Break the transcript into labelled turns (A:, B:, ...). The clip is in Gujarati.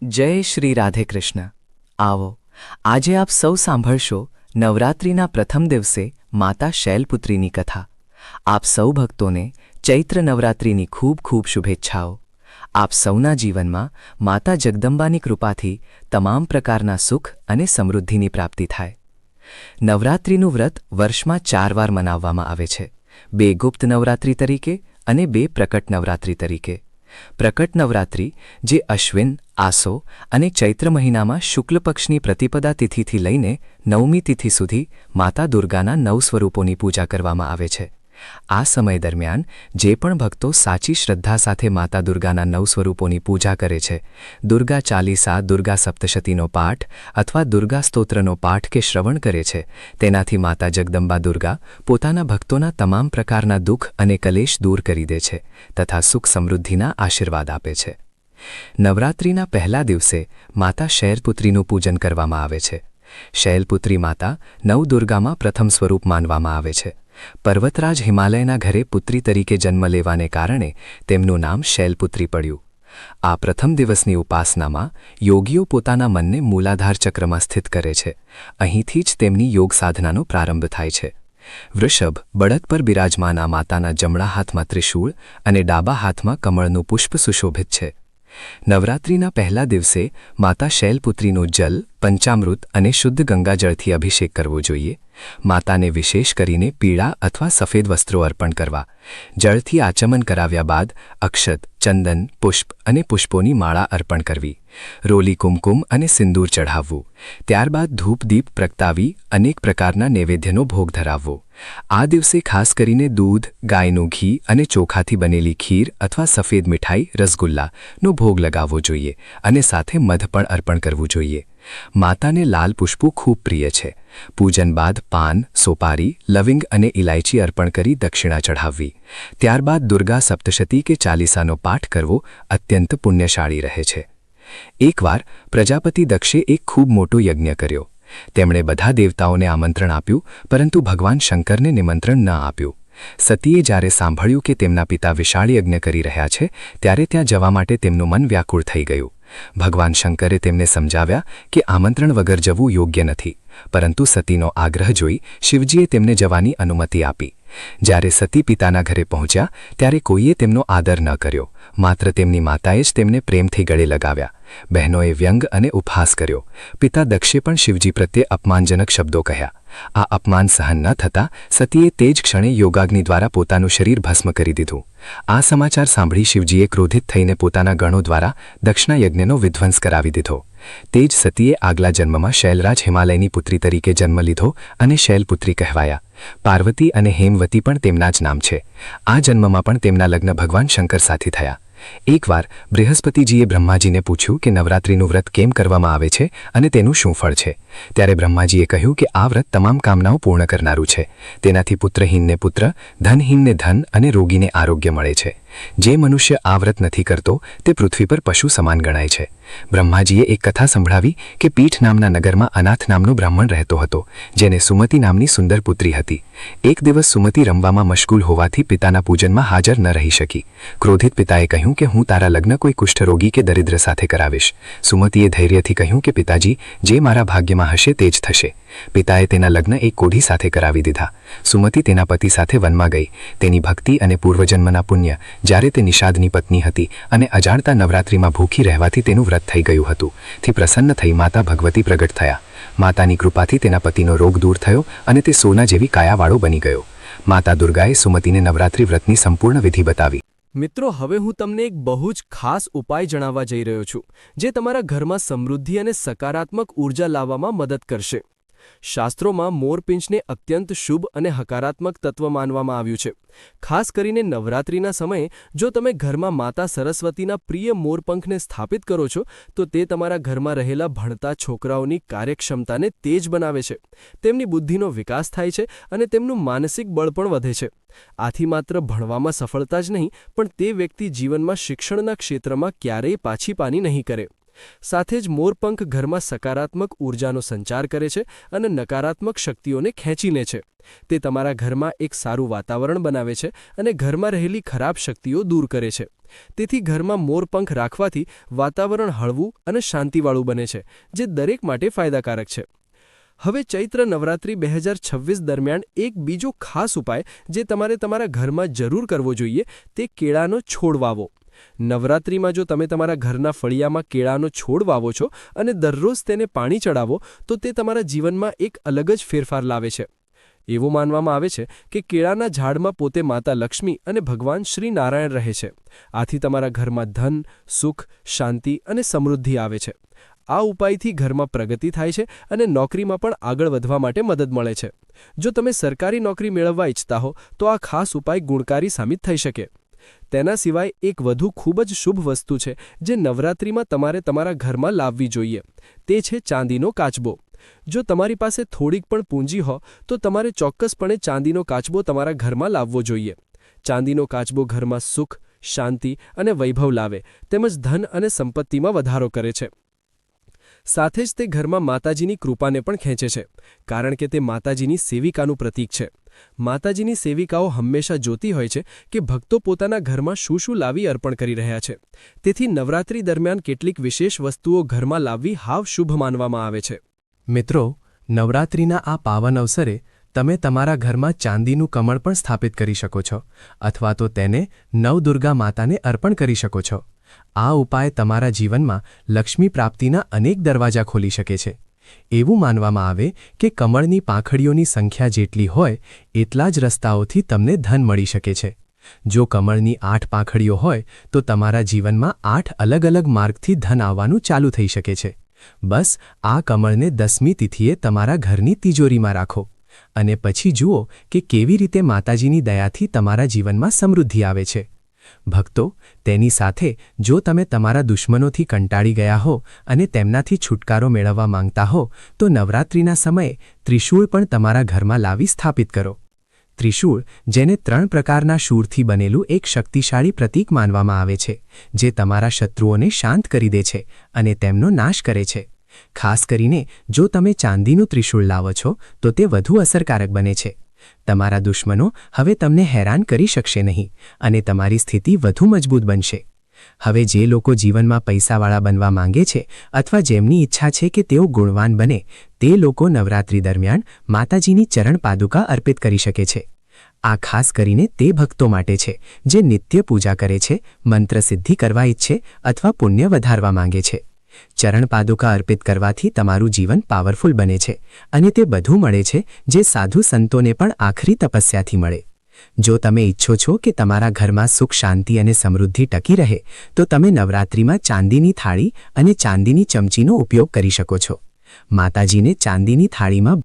A: જય શ્રી રાધે કૃષ્ણ. આવો આજે આપ સૌ સાંભળશો નવરાત્રિના પ્રથમ દિવસે માતા શૈલપુત્રીની કથા. આપ સૌ ભક્તોને ચૈત્ર નવરાત્રિની ખૂબ ખૂબ શુભેચ્છાઓ. આપ સૌના જીવનમાં માતા જગદંબાની કૃપાથી તમામ પ્રકારના સુખ અને સમૃદ્ધિની પ્રાપ્તિ થાય. નવરાત્રિનું વ્રત વર્ષમાં 4 વાર મનાવવામાં આવે છે. 2 ગુપ્ત નવરાત્રિ તરીકે અને 2 પ્રકટ નવરાત્રિ તરીકે. પ્રકટ નવરાત્રિ જે અશ્વિન, આસો અને ચૈત્ર મહિનામાં શુક્લ પક્ષની પ્રતિપદા તિથિથી લઈને 9મી તિથિ સુધી માતા દુર્ગાના 9 સ્વરૂપોની પૂજા કરવામાં આવે છે. આ સમય દરમિયાન જે પણ ભક્તો સાચી શ્રદ્ધા સાથે માતા દુર્ગાના 9 સ્વરૂપોની પૂજા કરે છે, દુર્ગા ચાલીસા, દુર્ગા સપ્તશતીનો પાઠ અથવા દુર્ગા સ્તોત્રનો પાઠ કે શ્રવણ કરે છે, તેનાથી માતા જગદંબા દુર્ગા પોતાના ભક્તોના તમામ પ્રકારના દુઃખ અને કલેશ દૂર કરી દે છે તથા સુખ સમૃદ્ધિના આશીર્વાદ આપે છે. નવરાત્રિના પહેલા દિવસે માતા શૈલપુત્રીનું પૂજન કરવામાં આવે છે. શૈલપુત્રી માતા નવદુર્ગામાં પ્રથમ સ્વરૂપ માનવામાં આવે છે. પર્વતરાજ હિમાલયના ઘરે પુત્રી તરીકે જન્મ લેવાને કારણે તેમનું નામ શૈલપુત્રી પડ્યું. આ પ્રથમ દિવસની ઉપાસનામાં યોગીઓ પોતાના મનને મૂલાધાર ચક્રમાં સ્થિત કરે છે. અહીંથી જ તેમની યોગ સાધનાનો પ્રારંભ થાય છે. વૃષભ બળદ પર બિરાજમાન આ માતાના જમણા હાથમાં ત્રિશૂળ અને ડાબા હાથમાં કમળનું પુષ્પ સુશોભિત છે. નવરાત્રિના પહેલા દિવસે માતા શૈલપુત્રીનો જલ, પંચામૃત અને શુદ્ધ ગંગાજળથી અભિષેક કરવો જોઈએ. માતાને વિશેષ કરીને પીળા અથવા સફેદ વસ્ત્રો અર્પણ કરવા. જળથી આચમન કરાવ્યા બાદ અક્ષત, ચંદન, પુષ્પ અને પુષ્પોની માળા અર્પણ કરવી. રોલી કુમકુમ અને સિંદૂર ચઢાવવું. ત્યારબાદ ધૂપ દીપ પ્રગટાવી અનેક પ્રકારના નૈવેદ્યનો ભોગ ધરાવવો. આ દિવસે ખાસ કરીને દૂધ, ગાયનું ઘી અને ચોખાથી બનેલી ખીર અથવા સફેદ મીઠાઈ, રસગુલ્લાનો ભોગ લગાવવો જોઈએ અને સાથે મધ પણ અર્પણ કરવું જોઈએ. માતાને લાલ પુષ્પો ખૂબ પ્રિય છે. પૂજન બાદ પાન, સોપારી, લવિંગ અને ઇલાયચી અર્પણ કરી દક્ષિણા ચઢાવવી. ત્યારબાદ દુર્ગા સપ્તશતી કે ચાલીસાનો પાઠ કરવો અત્યંત પુણ્યશાળી રહે છે. એકવાર પ્રજાપતિ દક્ષે એક ખૂબ મોટો યજ્ઞ કર્યો. તેમણે બધા દેવતાઓને આમંત્રણ આપ્યું, પરંતુ ભગવાન શંકરને નિમંત્રણ ન આપ્યું. સતીએ જ્યારે સાંભળ્યું કે તેમના પિતા વિશાળ યજ્ઞ કરી રહ્યા છે, ત્યારે ત્યાં જવા માટે તેમનું મન વ્યાકુળ થઈ ગયું. ભગવાન શંકરે તેમને સમજાવ્યા કે આમંત્રણ વગર જવું યોગ્ય નથી, પરંતુ સતીનો આગ્રહ જોઈ શિવજીએ તેમને જવાની અનુમતિ આપી. જ્યારે સતી પિતાના ઘરે પહોંચ્યા ત્યારે કોઈએ તેમનો આદર ન કર્યો. માત્ર તેમની માતાએ જ તેમને પ્રેમથી ગળે લગાવ્યા. બહેનોએ વ્યંગ અને ઉપહાસ કર્યો. પિતા દક્ષે પણ શિવજી પ્રત્યે અપમાનજનક શબ્દો કહ્યા. આ અપમાન સહન ન થતાં સતીએ તે જ ક્ષણે યોગાગ્નિ દ્વારા પોતાનું શરીર ભસ્મ કરી દીધું. આ સમાચાર સાંભળી શિવજીએ ક્રોધિત થઈને પોતાના ગણો દ્વારા દક્ષના યજ્ઞનો વિધ્વંસ કરાવી દીધો. તે જ સતીએ આગલા જન્મમાં શૈલરાજ હિમાલયની પુત્રી તરીકે જન્મ લીધો અને શૈલપુત્રી કહેવાયા. પાર્વતી અને હેમવતી પણ તેમના જ નામ છે. આ જન્મમાં પણ તેમના લગ્ન ભગવાન શંકર સાથે થયા. એકવાર બૃહસ્પતિજીએ બ્રહ્માજીને પૂછ્યું કે નવરાત્રિનું વ્રત કેમ કરવામાં આવે છે અને તેનું શું ફળ છે. ત્યારે બ્રહ્માજીએ કહ્યું કે આ વ્રત તમામ કામનાઓ પૂર્ણ કરનારું છે. તેનાથી પુત્રહીનને પુત્ર, ધનહીનને ધન અને રોગીને આરોગ્ય મળે છે. જે મનુષ્ય આ વ્રત નથી કરતો તે પૃથ્વી પર પશુ સમાન ગણાય છે. બ્રહ્માજીએ એક કથા સંભળાવી કે પીઠ નામના નગરમાં અનાથ નામનો બ્રાહ્મણ રહેતો હતો, જેને સુમતિ નામની સુંદર પુત્રી હતી. એક દિવસ સુમતિ રમવામાં મશગુલ હોવાથી પિતાના પૂજનમાં હાજર ન રહી શકી. ક્રોધિત પિતાએ કહ્યું કે હું તારા લગ્ન કોઈ કુષ્ઠરોગી કે દરિદ્ર સાથે કરાવીશ. સુમતિએ ધૈર્યથી કહ્યું કે પિતાજી, જે મારા ભાગ્યમાં હશે તે જ થશે. પિતાએ તેના લગ્ન એક કોઢી સાથે કરાવી દીધા. સુમતિ તેના પતિ સાથે વનમાં ગઈ. તેની ભક્તિ અને પૂર્વજન્મના પુણ્ય, જ્યારે તે નિષાદની પત્ની હતી અને અજાણતા નવરાત્રિમાં ભૂખી રહેવાથી તેનું વ્રત થઈ ગયું હતું, થી પ્રસન્ન થઈ માતા ભગવતી પ્રગટ થયા. માતાની કૃપાથી તેના પતિનો રોગ દૂર થયો અને તે સોના જેવી કાયાવાળો બની ગયો. માતા દુર્ગાએ સુમતિને નવરાત્રિ વ્રતની સંપૂર્ણ વિધિ બતાવી.
B: મિત્રો, હવે હું તમને એક બહુ જ ખાસ ઉપાય જણાવવા જઈ રહ્યો છું, જે તમારા ઘરમાં સમૃદ્ધિ અને સકારાત્મક ઉર્જા લાવવામાં મદદ કરશે. શાસ્ત્રોમાં મોરપીંછને અત્યંત શુભ અને હકારાત્મક તત્વ માનવામાં આવ્યું છે. ખાસ કરીને નવરાત્રિના સમયે જો તમે ઘરમાં માતા સરસ્વતીના પ્રિય મોરપંખને સ્થાપિત કરો છો, તો તે તમારા ઘરમાં રહેલા ભણતા છોકરાઓની કાર્યક્ષમતાને તેજ બનાવે છે. તેમની બુદ્ધિનો વિકાસ થાય છે અને તેમનું માનસિક બળ પણ વધે છે. આથી માત્ર ભણવામાં સફળતા જ નહીં, પણ તે વ્યક્તિ જીવનમાં શિક્ષણના ક્ષેત્રમાં ક્યારેય પાછી પાની નહીં કરે. સાથે જ મોરપંખ ઘરમાં સકારાત્મક ઊર્જાનો સંચાર કરે છે અને નકારાત્મક શક્તિઓને ખેંચી લે છે. તે તમારા ઘરમાં એક સારું વાતાવરણ બનાવે છે અને ઘરમાં રહેલી ખરાબ શક્તિઓ દૂર કરે છે. તેથી ઘરમાં મોરપંખ રાખવાથી વાતાવરણ હળવું અને શાંતિવાળું બને છે, જે દરેક માટે ફાયદાકારક છે. હવે ચૈત્ર નવરાત્રિ 2026 દરમિયાન એક બીજો ખાસ ઉપાય જે તમારે તમારા ઘરમાં જરૂર કરવો જોઈએ તે કેળાનો છોડ વાવો. નવરાત્રિમાં જો તમે તમારા ઘરના ફળિયામાં કેળાનો છોડ વાવો છો અને દરરોજ તેને પાણી ચડાવો તો તે તમારા જીવનમાં એક અલગ જ ફેરફાર લાવે છે. એવું માનવામાં આવે છે કે કેળાના ઝાડમાં પોતે માતા લક્ષ્મી અને ભગવાન શ્રી નારાયણ રહે છે. આથી તમારા ઘરમાં ધન, સુખ, શાંતિ અને સમૃદ્ધિ આવે છે. આ ઉપાયથી ઘરમાં પ્રગતિ થાય છે અને નોકરીમાં પણ આગળ વધવા માટે મદદ મળે છે. જો તમે સરકારી નોકરી મેળવવા ઈચ્છતા હો તો આ ખાસ ઉપાય ગુણકારી સાબિત થઈ શકે. તેના સિવાય એક વધુ ખૂબ જ શુભ વસ્તુ છે જે નવરાત્રિમાં તમારે તમારા ઘરમાં લાવવી જોઈએ. તે છે ચાંદીનો કાચબો. જો તમારી પાસે થોડીક પણ પૂંજી હો તો તમારે ચોક્કસપણે ચાંદીનો કાચબો તમારા ઘરમાં લાવવો જોઈએ. ચાંદીનો કાચબો ઘરમાં સુખ, શાંતિ અને વૈભવ લાવે તેમજ ધન અને સંપત્તિમાં વધારો કરે છે. સાથે જ તે ઘરમાં માતાજીની કૃપાને પણ ખેંચે છે, કારણ કે તે માતાજીની સેવિકાનું પ્રતીક છે. માતાજીની સેવિકાઓ હંમેશા જોતી હોય છે કે ભક્તો પોતાના ઘરમાં શું શું લાવી અર્પણ કરી રહ્યા છે. તેથી નવરાત્રિ દરમિયાન કેટલીક વિશેષ વસ્તુઓ ઘરમાં લાવવી હાવ શુભ માનવામાં આવે છે.
C: મિત્રો, નવરાત્રિના આ પાવન અવસરે તમે તમારા ઘરમાં ચાંદીનું કમળ પણ સ્થાપિત કરી શકો છો અથવા તો તેને નવદુર્ગા માતાને અર્પણ કરી શકો છો. આ ઉપાય તમારા જીવનમાં લક્ષ્મી પ્રાપ્તિના અનેક દરવાજા ખોલી શકે છે. એવું માનવામાં આવે કે કમળની પાંખડીઓની સંખ્યા જેટલી હોય એટલા જ રસ્તાઓથી તમને ધન મળી શકે છે. જો કમળની 8 પાંખડીઓ હોય તો તમારા જીવનમાં 8 અલગ અલગ માર્ગથી ધન આવવાનું ચાલુ થઈ શકે છે. બસ આ કમળને 10મી તિથિએ તમારા ઘરની તિજોરીમાં રાખો અને પછી જુઓ કે કેવી રીતે માતાજીની દયાથી તમારા જીવનમાં સમૃદ્ધિ આવે છે. ભક્તો, તેની સાથે જો તમે તમારા દુશ્મનોથી કંટાળી ગયા હો અને તેમનાથી છુટકારો મેળવવા માંગતા હો તો નવરાત્રિના સમયે ત્રિશૂળ પણ તમારા ઘરમાં લાવી સ્થાપિત કરો. ત્રિશૂળ, જેને 3 પ્રકારના શૂળથી બનેલું એક શક્તિશાળી પ્રતીક માનવામાં આવે છે, જે તમારા શત્રુઓને શાંત કરી દે છે અને તેમનો નાશ કરે છે. ખાસ કરીને જો તમે ચાંદીનું ત્રિશૂળ લાવો છો તો તે વધુ અસરકારક બને છે. તમારા દુશ્મનો હવે તમને હેરાન કરી શકશે નહીં અને તમારી સ્થિતિ વધુ મજબૂત બનશે. હવે જે લોકો જીવનમાં પૈસાવાળા બનવા માંગે છે અથવા જેમની ઈચ્છા છે કે તેઓ ગુણવાન બને, તે લોકો નવરાત્રિ દરમિયાન માતાજીની ચરણ પાદુકા અર્પિત કરી શકે છે. આ ખાસ કરીને તે ભક્તો માટે છે જે નિત્ય પૂજા કરે છે, મંત્ર સિદ્ધિ કરવા ઈચ્છે અથવા પુણ્ય વધારવા માંગે છે. ચરણ પાદુકા અર્પિત કરવાથી તમારું જીવન પાવરફુલ બને છે અને તે બધું મળે છે જે સાધુ સંતોને પણ આખરી તપસ્યાથી મળે. જો તમે ઈચ્છો છો કે તમારા ઘરમાં સુખ, શાંતિ અને સમૃદ્ધિ ટકી રહે તો તમે નવરાત્રિમાં ચાંદીની થાળી અને ચાંદીની ચમચીનો ઉપયોગ કરી શકો છો. માતાજીને ચાંદીની થાળીમાં